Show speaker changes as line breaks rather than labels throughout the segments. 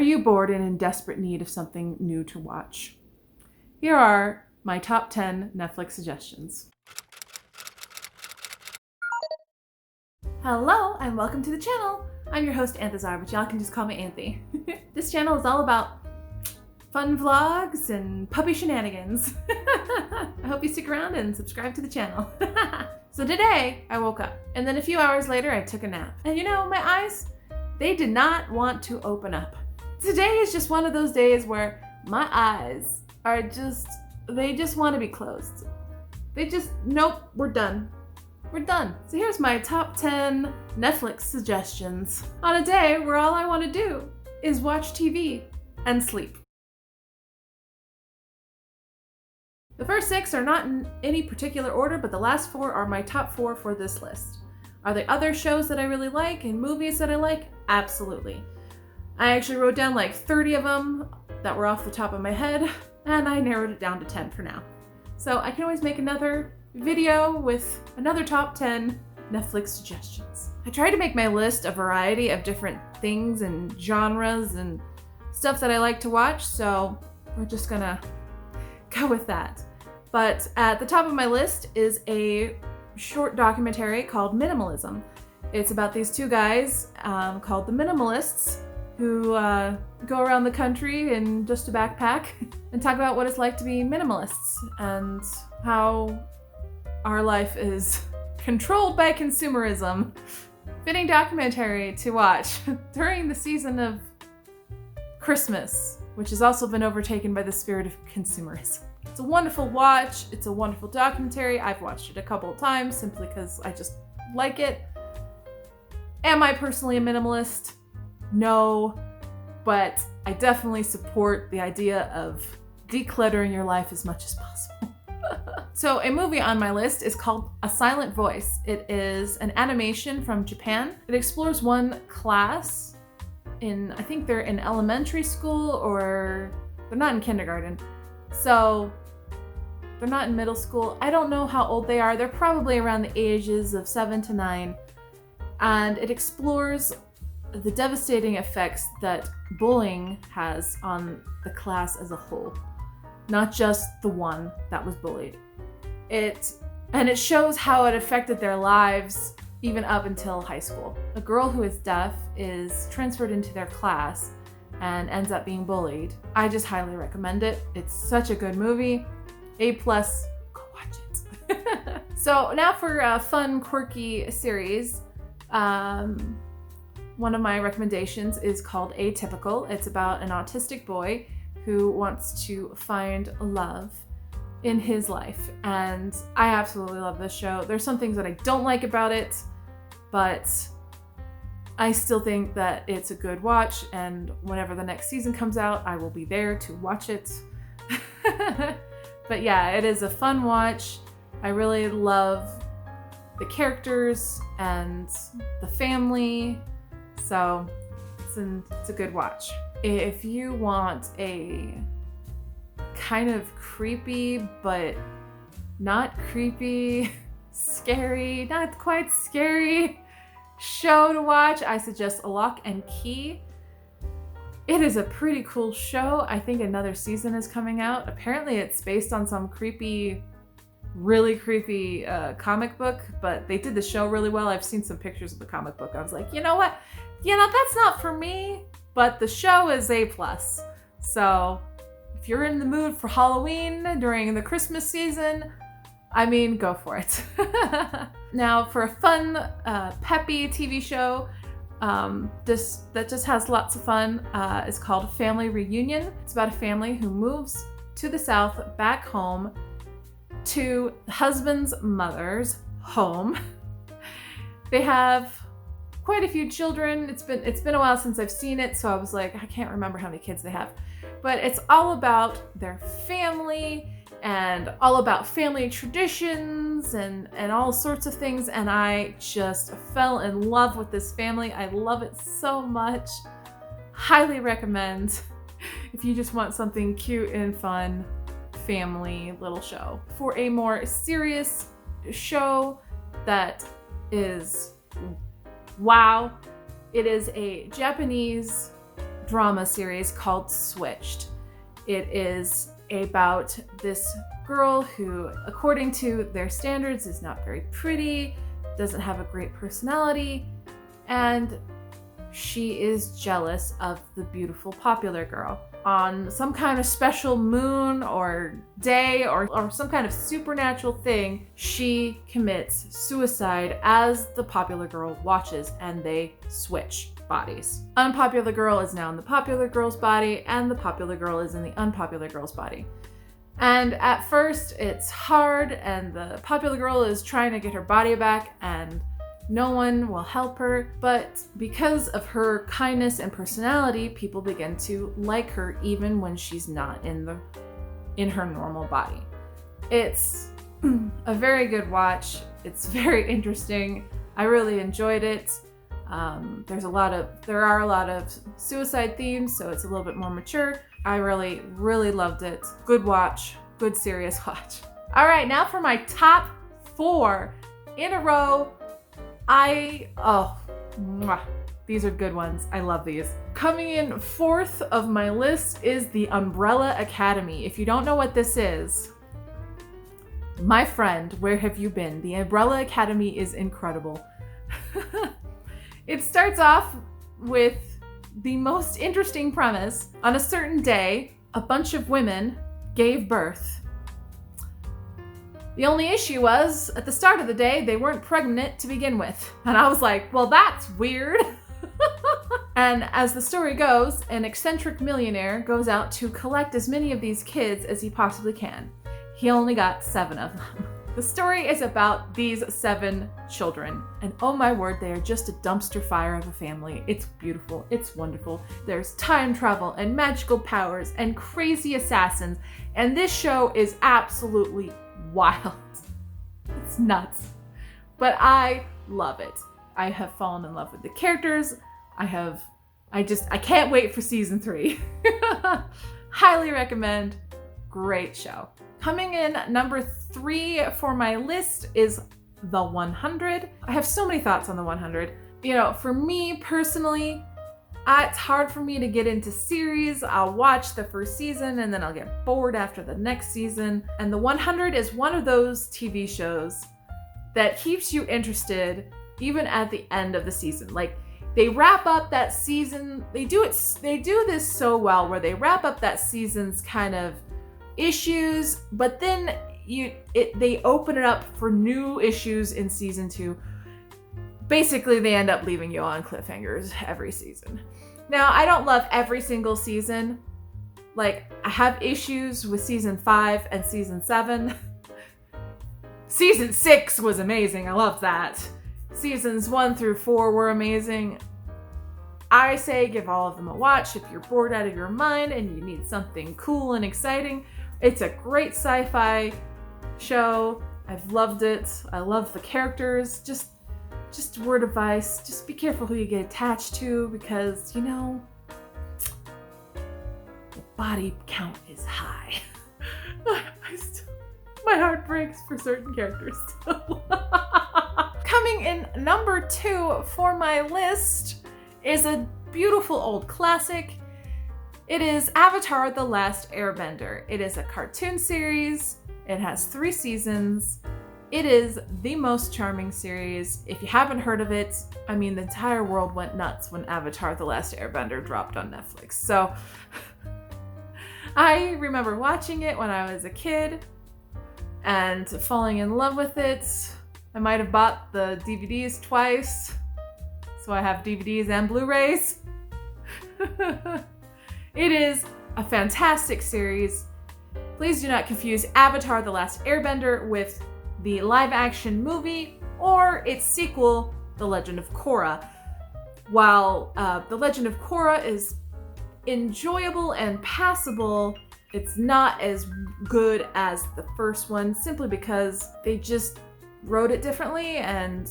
Are you bored and in desperate need of something new to watch? Here are my top 10 Netflix suggestions. Hello and welcome to the channel. I'm your host Anthezar, but y'all can just call me Anthy. This channel is all about fun vlogs and puppy shenanigans. I hope you stick around and subscribe to the channel. So today I woke up and then a few hours later I took a nap. And you know, my eyes, they did not want to open up. Today is just one of those days where my eyes are they just want to be closed. Nope, we're done. We're done. So here's my top 10 Netflix suggestions on a day where all I want to do is watch TV and sleep. The first 6 are not in any particular order, but the last 4 are my top 4 for this list. Are there other shows that I really like and movies that I like? Absolutely. I actually wrote down like 30 of them that were off the top of my head, and I narrowed it down to 10 for now. So I can always make another video with another top 10 Netflix suggestions. I tried to make my list a variety of different things and genres and stuff that I like to watch, so we're just gonna go with that. But at the top of my list is a short documentary called Minimalism. It's about these two guys called the Minimalists who go around the country in just a backpack and talk about what it's like to be minimalists and how our life is controlled by consumerism. Fitting documentary to watch during the season of Christmas, which has also been overtaken by the spirit of consumerism. It's a wonderful watch. It's a wonderful documentary. I've watched it a couple of times simply because I just like it. Am I personally a minimalist? No, but I definitely support the idea of decluttering your life as much as possible. So a movie on my list is called A Silent Voice. It is an animation from Japan. It explores one class I think they're in elementary school, or they're not in kindergarten. So they're not in middle school. I don't know how old they are. They're probably around the ages of 7 to 9. And it explores the devastating effects that bullying has on the class as a whole, not just the one that was bullied. It shows how it affected their lives even up until high school. A girl who is deaf is transferred into their class and ends up being bullied. I just highly recommend it. It's such a good movie. A+, go watch it. So now for a fun, quirky series. One of my recommendations is called Atypical. It's about an autistic boy who wants to find love in his life. And I absolutely love this show. There's some things that I don't like about it, but I still think that it's a good watch, and whenever the next season comes out, I will be there to watch it. But yeah, it is a fun watch. I really love the characters and the family, so it's a good watch. If you want a kind of creepy, but not creepy, scary, not quite scary show to watch, I suggest Lock and Key. It is a pretty cool show. I think another season is coming out. Apparently it's based on some creepy, really creepy comic book, but they did the show really well. I've seen some pictures of the comic book. I was like, you know what? That's not for me, but the show is A+. So if you're in the mood for Halloween during the Christmas season, go for it. Now for a fun, peppy TV show that just has lots of fun, is called Family Reunion. It's about a family who moves to the South, back home, to the husband's mother's home. They have quite a few children. It's been a while since I've seen it, so I was like, I can't remember how many kids they have. But it's all about their family and all about family traditions and all sorts of things, and I just fell in love with this family. I love it so much. Highly recommend if you just want something cute and fun, family little show. For a more serious show that is wow, it is a Japanese drama series called Switched. It is about this girl who, according to their standards, is not very pretty, doesn't have a great personality, and she is jealous of the beautiful popular girl. On some kind of special moon or day or some kind of supernatural thing, she commits suicide as the popular girl watches, and they switch bodies. Unpopular girl is now in the popular girl's body, and the popular girl is in the unpopular girl's body. And at first it's hard, and the popular girl is trying to get her body back, and no one will help her, but because of her kindness and personality, people begin to like her even when she's not in her normal body. It's a very good watch. It's very interesting. I really enjoyed it. There are a lot of suicide themes, so it's a little bit more mature. I really, really loved it. Good watch, good serious watch. All right, now for my top 4 in a row. These are good ones. I love these. Coming in 4th of my list is The Umbrella Academy. If you don't know what this is, my friend, where have you been? The Umbrella Academy is incredible. It starts off with the most interesting premise. On a certain day, a bunch of women gave birth. The only issue was, at the start of the day, they weren't pregnant to begin with. And I was like, well, that's weird. And as the story goes, an eccentric millionaire goes out to collect as many of these kids as he possibly can. He only got 7 of them. The story is about these 7 children. And oh my word, they are just a dumpster fire of a family. It's beautiful. It's wonderful. There's time travel and magical powers and crazy assassins. And this show is absolutely wild. It's nuts. But I love it. I have fallen in love with the characters. I can't wait for season 3. Highly recommend. Great show. Coming in number 3 for my list is The 100. I have so many thoughts on The 100. You know, for me personally, it's hard for me to get into series. I'll watch the first season and then I'll get bored after the next season. And The 100 is one of those TV shows that keeps you interested even at the end of the season. Like, they wrap up that season. They do this so well where they wrap up that season's kind of issues, but then they open it up for new issues in season 2. Basically, they end up leaving you on cliffhangers every season. Now, I don't love every single season. Like, I have issues with season 5 and season 7. Season 6 was amazing. I love that. Seasons 1 through 4 were amazing. I say give all of them a watch if you're bored out of your mind and you need something cool and exciting. It's a great sci-fi show. I've loved it. I love the characters. Just word of advice, just be careful who you get attached to, because, you know, the body count is high. My heart breaks for certain characters still. Coming in number 2 for my list is a beautiful old classic. It is Avatar: The Last Airbender. It is a cartoon series. It has 3 seasons. It is the most charming series. If you haven't heard of it, I mean, the entire world went nuts when Avatar: The Last Airbender dropped on Netflix. So I remember watching it when I was a kid and falling in love with it. I might have bought the DVDs twice, so I have DVDs and Blu-rays. It is a fantastic series. Please do not confuse Avatar: The Last Airbender with the live-action movie or its sequel, The Legend of Korra. While The Legend of Korra is enjoyable and passable, it's not as good as the first one, simply because they just wrote it differently, and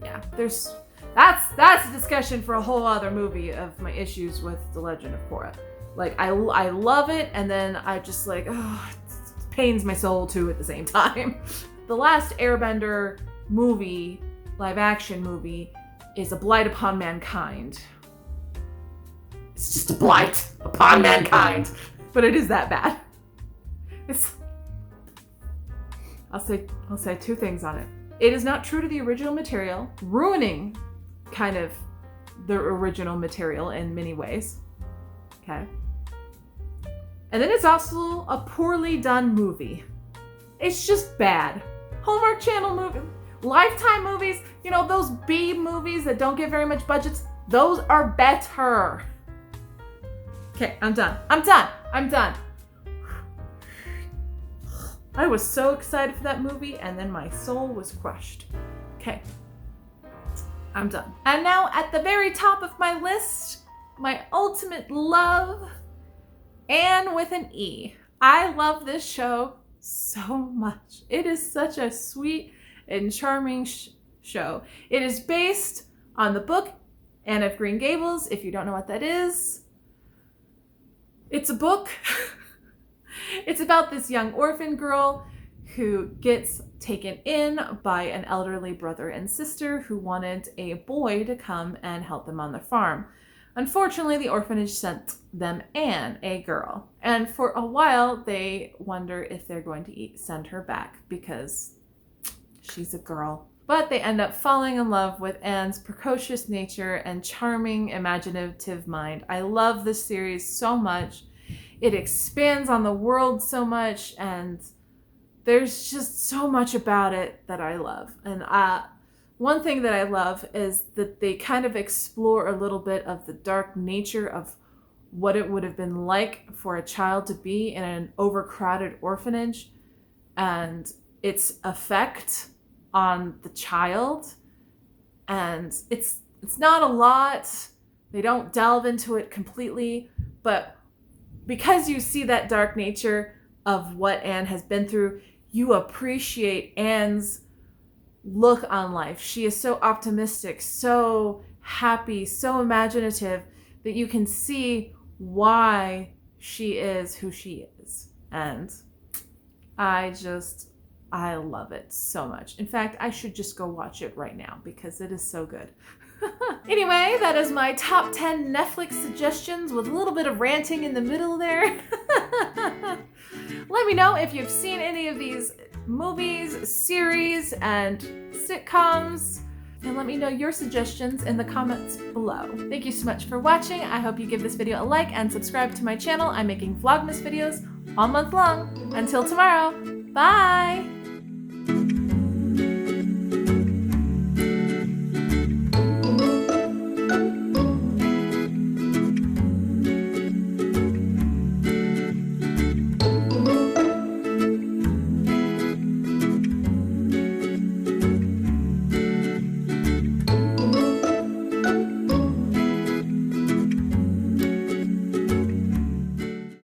yeah, that's a discussion for a whole other movie of my issues with The Legend of Korra. Like, I love it, and then I just like, oh, it pains my soul too at the same time. The Last Airbender movie, live action movie, is a blight upon mankind. It's just a blight upon mankind. But it is that bad. I'll say two things on it. It is not true to the original material, ruining kind of the original material in many ways. Okay. And then it's also a poorly done movie. It's just bad. Hallmark Channel movie, Lifetime movies, you know, those B movies that don't get very much budgets, those are better. Okay, I'm done. I was so excited for that movie, and then my soul was crushed. Okay, I'm done. And now at the very top of my list, my ultimate love, Anne with an E. I love this show so much. It is such a sweet and charming show. It is based on the book Anne of Green Gables. If you don't know what that is, it's a book. It's about this young orphan girl who gets taken in by an elderly brother and sister who wanted a boy to come and help them on the farm. Unfortunately, the orphanage sent them Anne, a girl. And for a while, they wonder if they're going to send her back because she's a girl. But they end up falling in love with Anne's precocious nature and charming, imaginative mind. I love this series so much. It expands on the world so much, and there's just so much about it that I love. And one thing that I love is that they kind of explore a little bit of the dark nature of what it would have been like for a child to be in an overcrowded orphanage and its effect on the child. And it's not a lot. They don't delve into it completely, but because you see that dark nature of what Anne has been through, you appreciate Anne's look on life. She is so optimistic, so happy, so imaginative that you can see why she is who she is. And I love it so much. In fact, I should just go watch it right now because it is so good. Anyway, that is my top 10 Netflix suggestions with a little bit of ranting in the middle there. Let me know if you've seen any of these movies, series, and sitcoms, and let me know your suggestions in the comments below. Thank you so much for watching. I hope you give this video a like and subscribe to my channel. I'm making vlogmas videos all month long. Until tomorrow, bye!